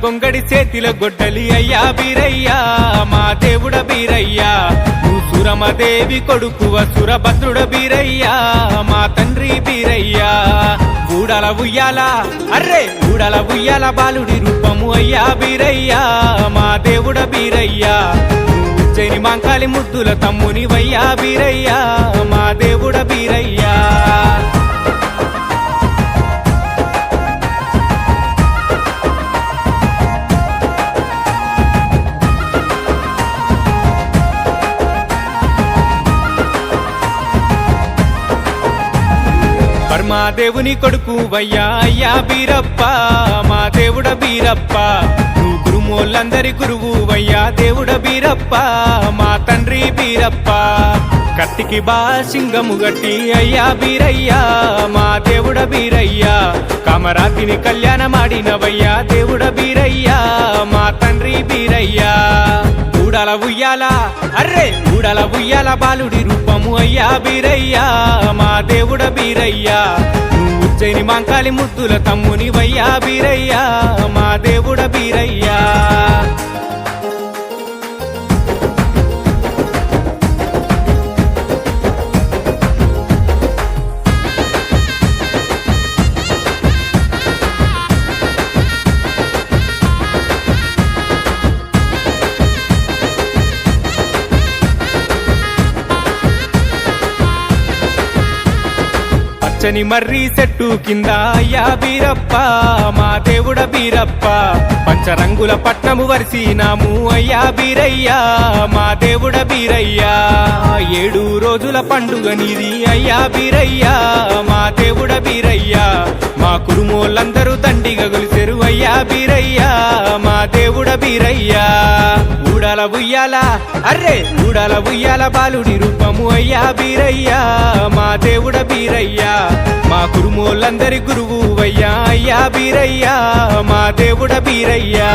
గొంగడి చేతిలో గొడ్డలి అయ్యా బీరయ్యా మా దేవుడ బీరయ్యా నువ్వు సురమదేవి కొడుకువ సురభద్రుడ బీరయ్యా మా తండ్రి బీరయ్యా ఊడల ఉయ్యాల అర్రే ఊడల ఉయ్యాల బాలుడి రూపము అయ్యా బీరయ్యా మా దేవుడ బీరయ్యా ఉజ్జయిని మాంకాళి ముద్దుల తమ్ముని వయ్యా బీరయ్యా మా దేవుడ బీరయ్యా మా దేవుని కొడుకు వయ్యా అయ్యా బీరప్ప మా దేవుడ బీరప్ప నువ్వు గురుమోళ్ళందరి గురువు వయ్యా దేవుడ బీరప్ప మా తండ్రి బీరప్ప కత్తికి బా సింగము గట్టి అయ్యా బీరయ్యా మా దేవుడ బీరయ్యా కామరాతిని కళ్యాణమాడినవయ్యా దేవుడ బీరయ్యా మా తండ్రి బీరయ్యా ఊడల ఉయ్యాల అర్రే ఊడల ఉయ్యాల బాలుడి రూపము అయ్యా బీరయ్యా మా దేవుడ బీరయ్యా నువ్వు ఉజ్జయిని మాంకాళి ముద్దుల తమ్ముని వయ్యా బీరయ్యా మా దేవుడ బీరయ్యా పచ్చని మర్రి చెట్టు కింద అయ్యా బీరప్ప మా దేవుడ బీరప్ప పంచరంగుల పట్నము వరిసినాము అయ్యా బీరయ్యా మా దేవుడ బీరయ్యా 7 రోజుల పండుగ నీది అయ్యా బీరయ్యా మా దేవుడ బీరయ్యా మా కురుమోళ్ళందరూ దండిగా గొలిసెరు అయ్యా బీరయ్యా మా దేవుడ బీరయ్యా ఊడల ఉయ్యాల అర్రే ఊడల ఉయ్యాల బాలుడి రూపము అయ్యా బీరయ్యా మా దేవుడ బీరయ్యా మా కురుమోళ్ళందరి గురువు వయ్యా అయ్యా బీరయ్యా మా దేవుడ బీరయ్యా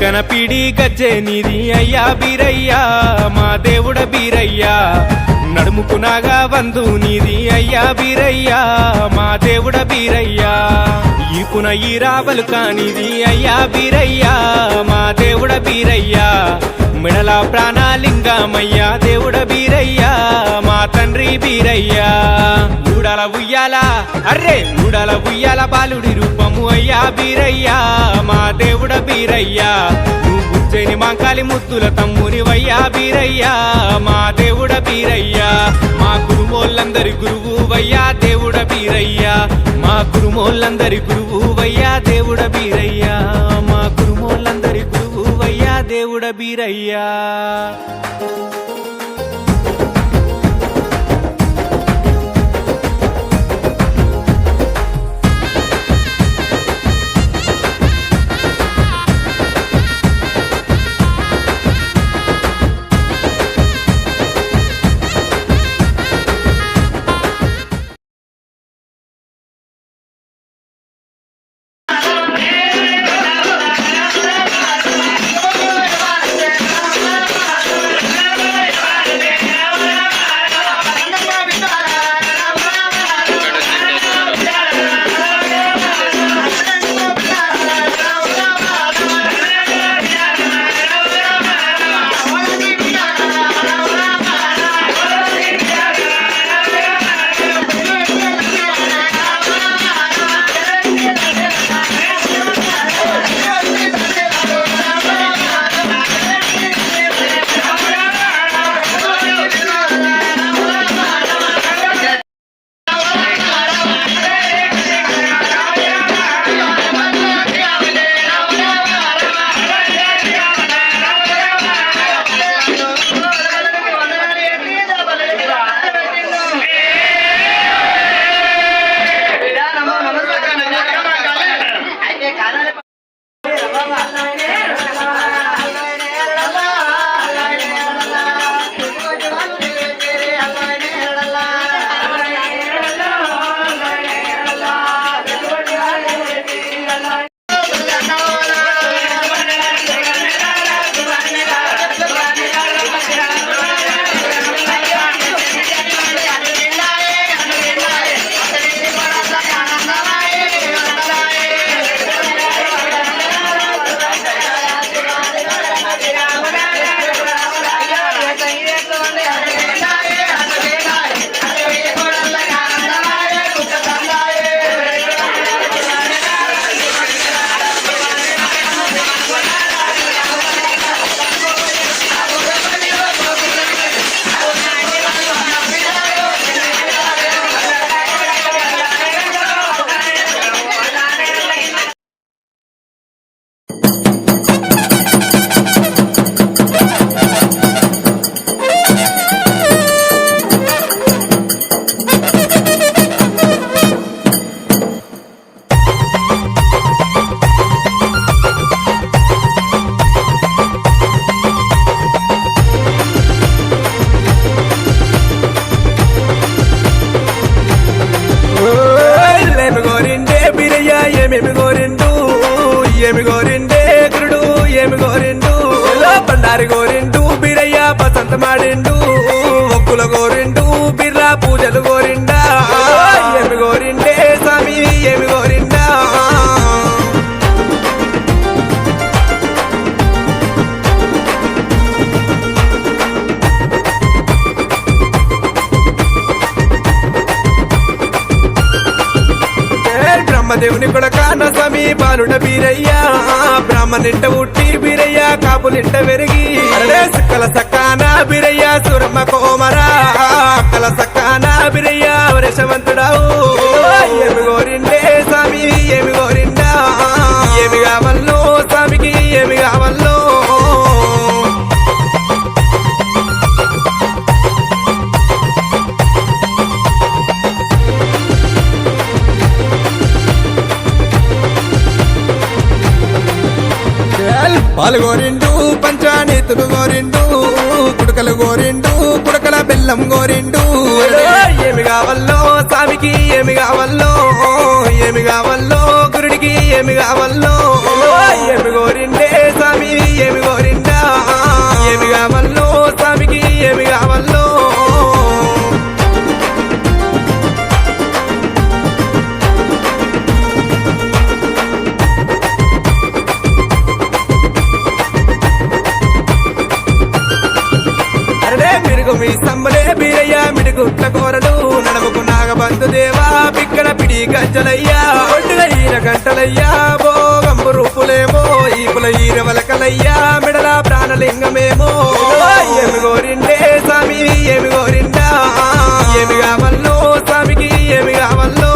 కనపీడి గజ్జె నీది అయ్యా బీరయ్యా మా దేవుడ బీరయ్యా నడుముకునాగా వందు నీది అయ్యా బీరయ్యా మా దేవుడ బీరయ్యా ఈపున ఈ రావలు కానిది అయ్యా బీరయ్యా మా దేవుడ బీరయ్యా మెడల ప్రాణాలింగమయ్యా దేవుడ బీరయ్యా మా తండ్రి బీరయ్యా ఊడల ఉయ్యాల అర్రే ఊడల ఉయ్యాల బాలుడి రూపము అయ్యా బీరయ్యా మా దేవుడ బీరయ్యా నువ్వు ఉజ్జయిని మాంకాళి ముద్దుల తమ్ముని వయ్యా బీరయ్యా మా దేవుడ బీరయ్యా మా గురుమోళ్ళందరి గురువు వయ్యా దేవుడ బీరయ్యా మా గురుమోళ్ళందరి గురువు వయ్యా దేవుడ బీరయ్యా మా గురుమోళ్ళందరి గురువు వయ్యా దేవుడ బీరయ్యా ఏమి గోరిండే గురుడు ఏమి గోరిండు బండారి గోరిండు బీరయ్య బసంత మాడిండు ఒక్కుల గోరిండు బిర్రా పూజలు గోరిండా ఏమి గోరిండే స్వామి ఏమి గోరిండా బ్రహ్మదేవుని కొడక నా స్వామి బాలుడ బీరయ్య బ్రాహ్మణింట ఉట్టి బీరయ్య కాపులింట వెరిగి సక్కల సక్కాన బీరయ్య సురమ్మ కోమరా అక్కల సక్కాన బీరయ్య వరసవంతుడావు ఏమి గోరిండే స్వామి ఏమి గోరిండా ఏమి కావల్లో స్వామికి ఏమి కావల్లో పాలు గోరిండు పంచానీతులు గోరిండు కుడకలు గోరిండు కుడకల బెల్లం గోరిండు ఏమి కావల్లో స్వామికి ఏమి కావల్లో ఏమి కావల్లో గురుడికి ఏమి కావల్లో ఏమి గోరిండే స్వామి ఏమి గోరిండా ఏమి కావల్లో స్వామికి ఏమి కావల్లో మీ సంబలే బీరయ్య మిడిగుట్ల కోరలు నడముకు నాగబంధు దేవా పిక్కల పిడి గజ్జలయ్యా ఒడ్డుల ఈర గంటలయ్యా భోగంబు రూపులేమో ఈపుల ఈర వలకలయ్యా మిడల ప్రాణలింగమేమో ఏమి గోరిండే స్వామి ఏమి గోరిండా ఏమి కావల్లో స్వామికి ఏమి కావల్లో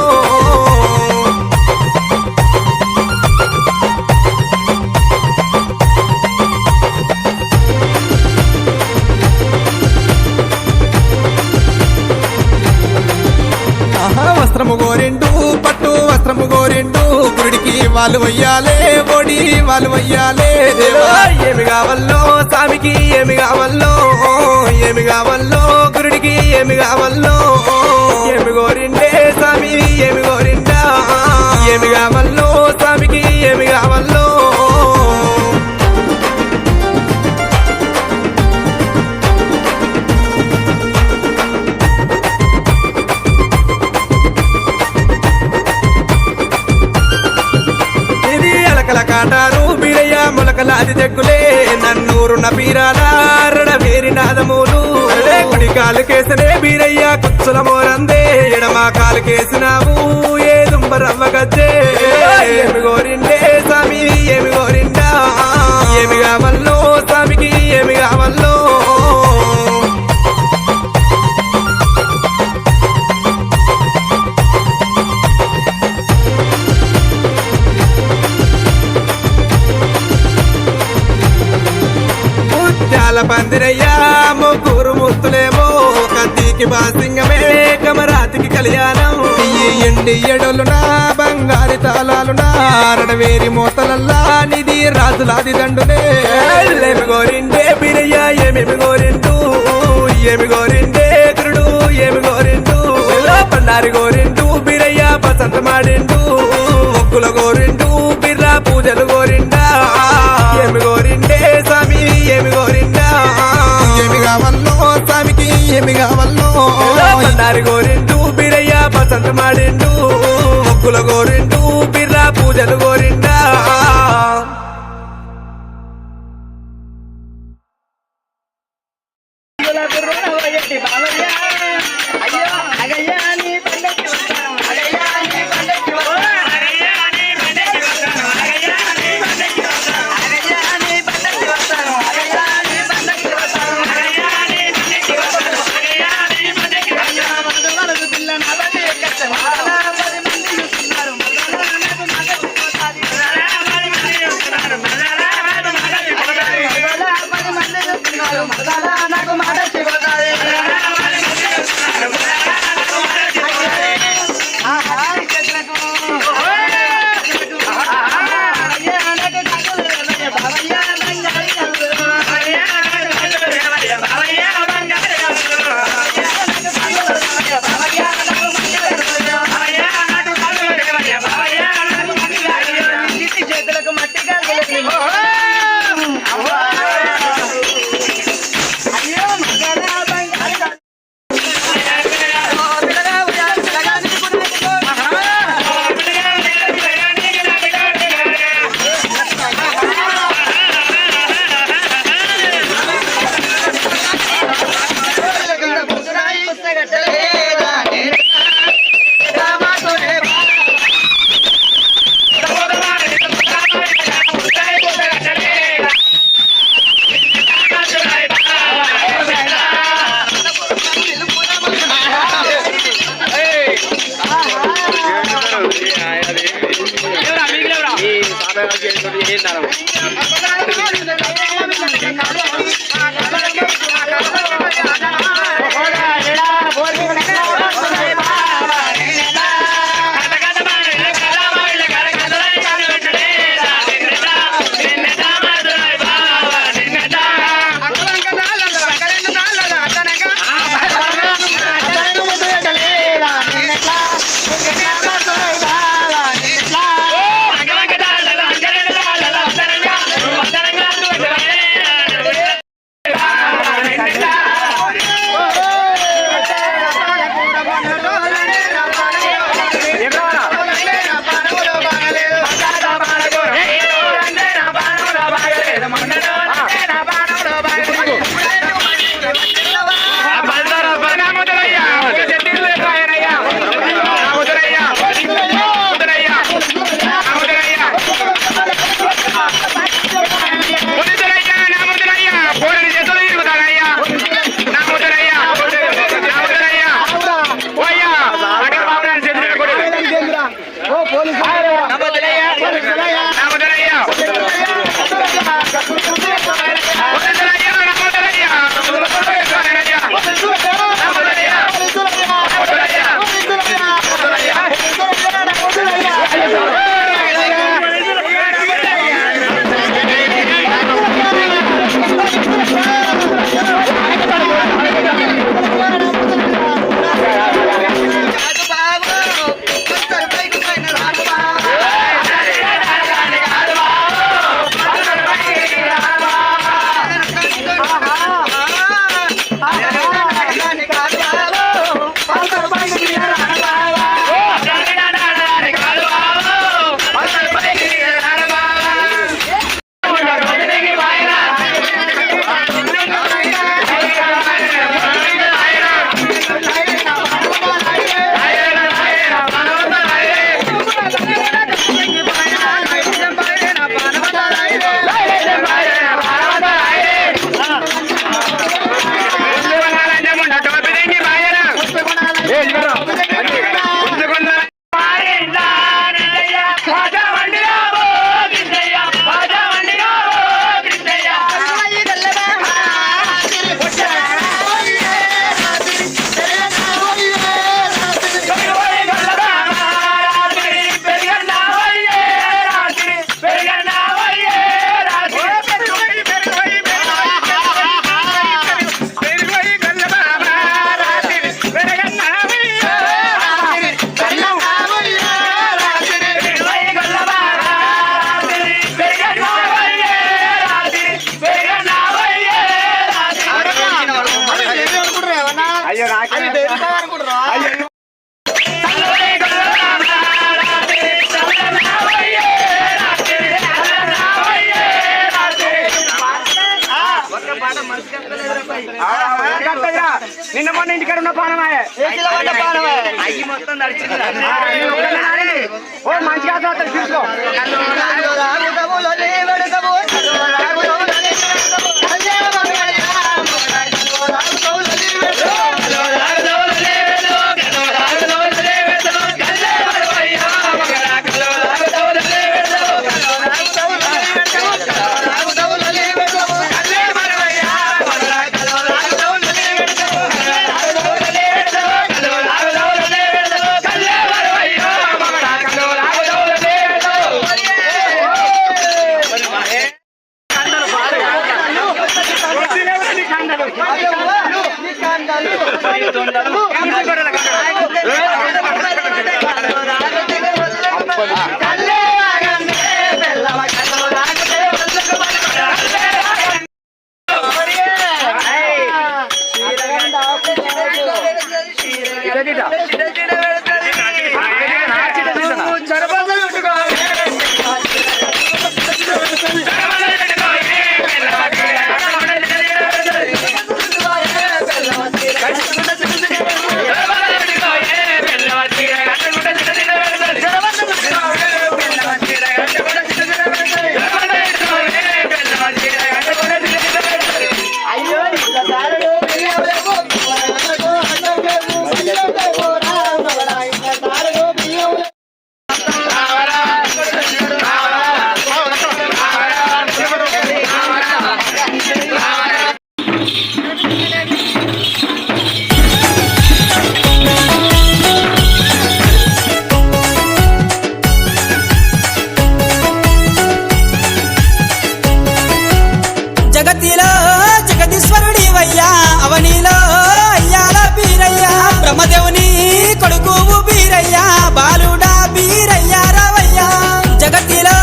వస్త్రము గోరిండు పట్టు వస్త్రము గోరిండు గుడికి వాళ్ళు వయ్యాలే ఓడి వాళ్ళు వయ్యాలే దేవా ఏమి కావల్లో స్వామికి ఏమి కావల్లో ఏమి కావల్లో గురుడికి ఏమి కావల్లో ఏమి గోరిండే స్వామి ఏమి గోరిండా ఏమి కావల్లో స్వామికి ఏమి కావల్లో కాటారు బీరయ్య మొలకలాది జగ్గులే నన్నూరు నబీరాల వేరి నాదములు కుడి కాలు కేసనే బీరయ్య కుచ్చుల మోరందే ఎడమ కాలు కేసినావు ఏ దుంబరవ్వ గజ్జే ఏమి గోరిండే స్వామి ఏమి గోరిండా ఏమి కావల్లో స్వామికి ఏమి కావల్లో పందిరయ్యా ముగ్గురు ముత్తులేమో కత్తికి బాసింగమే కమరాతికి కళ్యాణం ఎండి ఎడలునా బంగారి తాళాలునా రడవేరి మోతలల్లా నిధి రాజులాది దండునే ఏమి గోరిండే బీరయ్య ఏమేమి గోరిండు ఏమి గోరిండే గురుడు ఏమి గోరిండు బండారి గోరిండు బీరయ్య బసంత మాడిండు ఒక్కుల గోరిండు బిర్రా పూజలు గోరిండా ఏమి గోరిండే స్వామి ఏమి గోరిండా ఏమి కావల్లో స్వామికి ఏమి కావల్లో బండారి గోరిండు బీరయ్య బసంత మాడిండు ఒక్కుల గోరిండు బిర్రా పూజలు గోరిండా పిల్ల నా బండి ఎక్కచ్చు నిన్న మొన్న ఇంటికాడ ఉన్న పానమాయ అయ్యి మొత్తం నడిచింది ఓ మంచిగా తీసుకో కొడుకువు బీరయ్యా బాలుడా బీరయ్యా రవయ్యా జగతిలో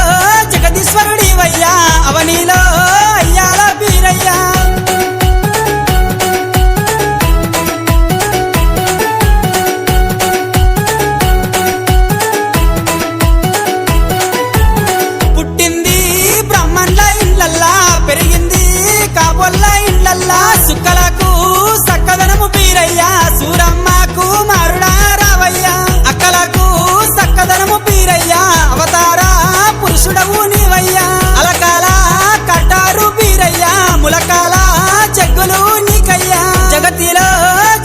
జగదీశ్వరుడివయ్యా అవనిలో అయ్యాల బీరయ్యా పుట్టింది బ్రహ్మణ్ల ఇండ్లల్లా పెరిగింది కాబొల్ల ఇండ్లల్లా సుక్కలకు సక్కదనము బీరయ్యా సూరమ్మకు మారుడా రావయ్యా అక్కలకు సక్కదనము బీరయ్యా అవతార పురుషుడవు నీవయ్యా అలకాల కట్టారు బీరయ్యా ములకాల చెగ్గులు నీకయ్యా జగతిలో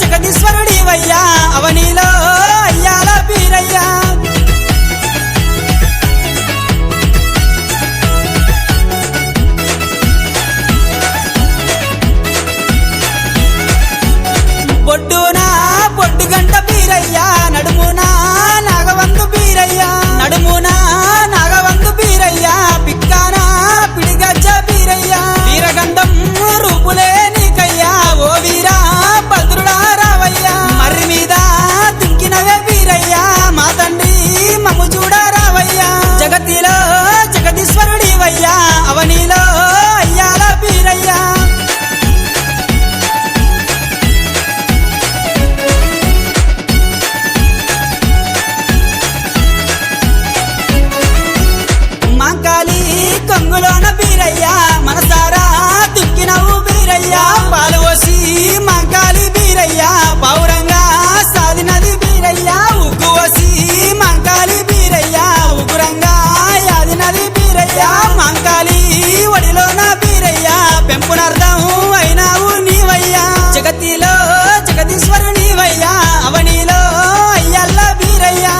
జగదీశ్వరుడివయ్యా అవనిలో అయ్యాల బీరయ్యా బొడ్డునా బొడ్డు గంట బీరయ్యా నడుమునా నాగవంతు బీరయ్యా నడుమునా నాగవంతు బీరయ్యా పిక్కానా పిడిగజ్జ బీరయ్యా వీరగంధం రూపులే నీకయ్యా ఓ వీరా భద్రుడా రావయ్యా మర్రి మీద దుంకినవే బీరయ్యా మా తండ్రి మమ్ము చూడ రావయ్యా జగతిలో జగదీశ్వరుడివయ్యా అవనిలో అయ్యాల బీరయ్యా మాంకాలి కొంగులోన బీరయ్యా మనసారా దుక్కినవు బీరయ్యా పాలు పోసి మాంకాలి బీరయ్యా పౌరంగా సాధినది బీరయ్యా ఉగ్గు పోసి మాంకాలి బీరయ్యా ఉగ్గురంగా యాదినది బీరయ్యా మాంకాలి వడిలోన బీరయ్యా పెంపునర్థం అయినావు నీవయ్యా జగతిలో జగదీశ్వరు నీవయ్యా అవనిలో అయ్యల్ల బీరయ్యా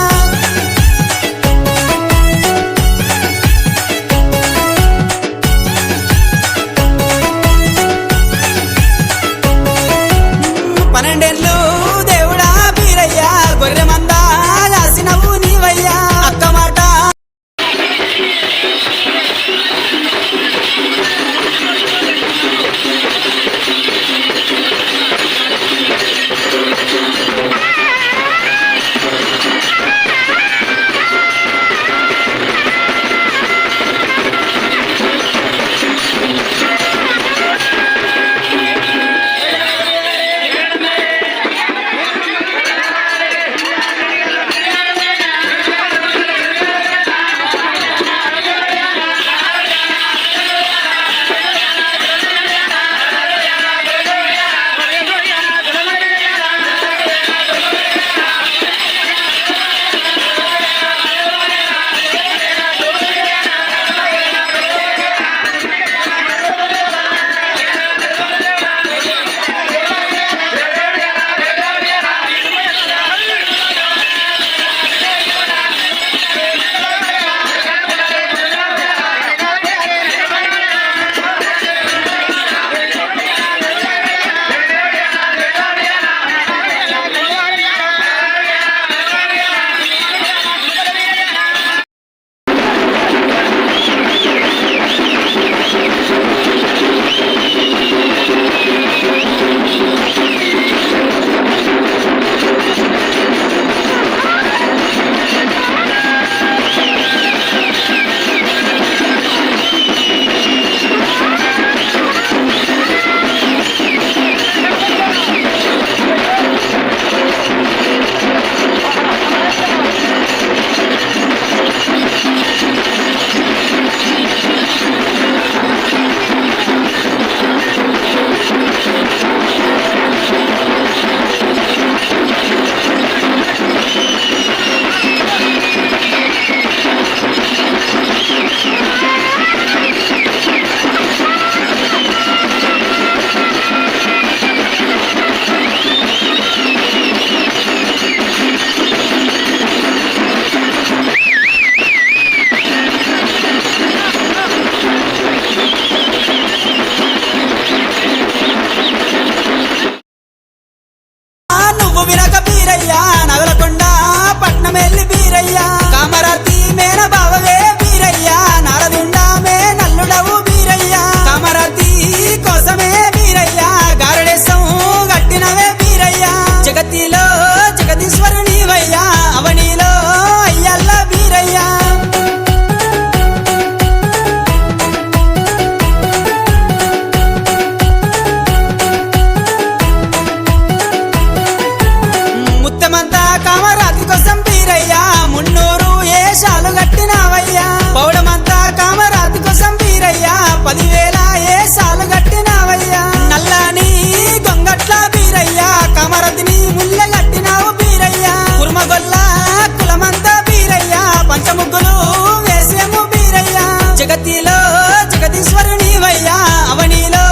జగదీశ్వరుని వయ్యా అవనిలో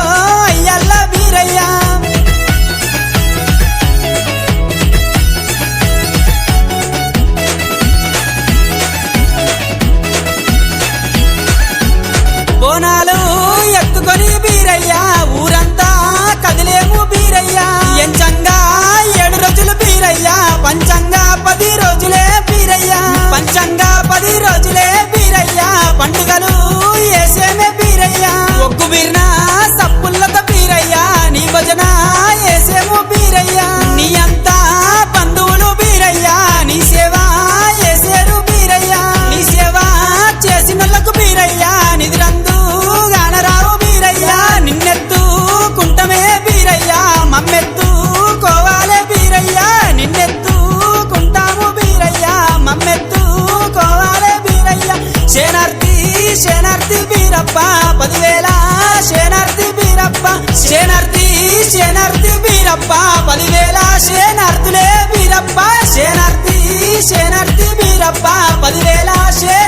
అయ్యల్ల బీరయ్యా బోనాలు ఎత్తుకొని బీరయ్యా ఊరంతా కదిలేము బీరయ్యా ఎంచంగా 7 రోజులు బీరయ్యా పంచంగా 10 రోజులే బీరయ్యా పంచంగా 10 రోజులే బీరయ్యా పండుగలు ఏసేమే బీరయ్యా ఒగ్గు బీర్న సప్పుల్లత బీరయ్యా నీ భజన ఏసేము బీరయ్యా నీ అంతా బంధువులు బీరయ్యా నీ సేవ ఏసేరు బీరయ్యా నీ సేవ చేసినోళ్లకు బీరయ్యా నిధిరందు గానరావు బీరయ్యా నిన్నెత్తు కుంటమే బీరయ్యా మమ్మెత్తు కోవాలే బీరయ్యా నిన్నెత్తు కుంటాము బీరయ్యా మమ్మెత్తు కోవాలే బీరయ్యా శనార్థి బీరప్ప 10,000 శనార్థి బీరప్ప శనార్థి బీరప్ప 10,000 శనార్థులే బీరప్ప శనార్థి బీరప్ప 10,000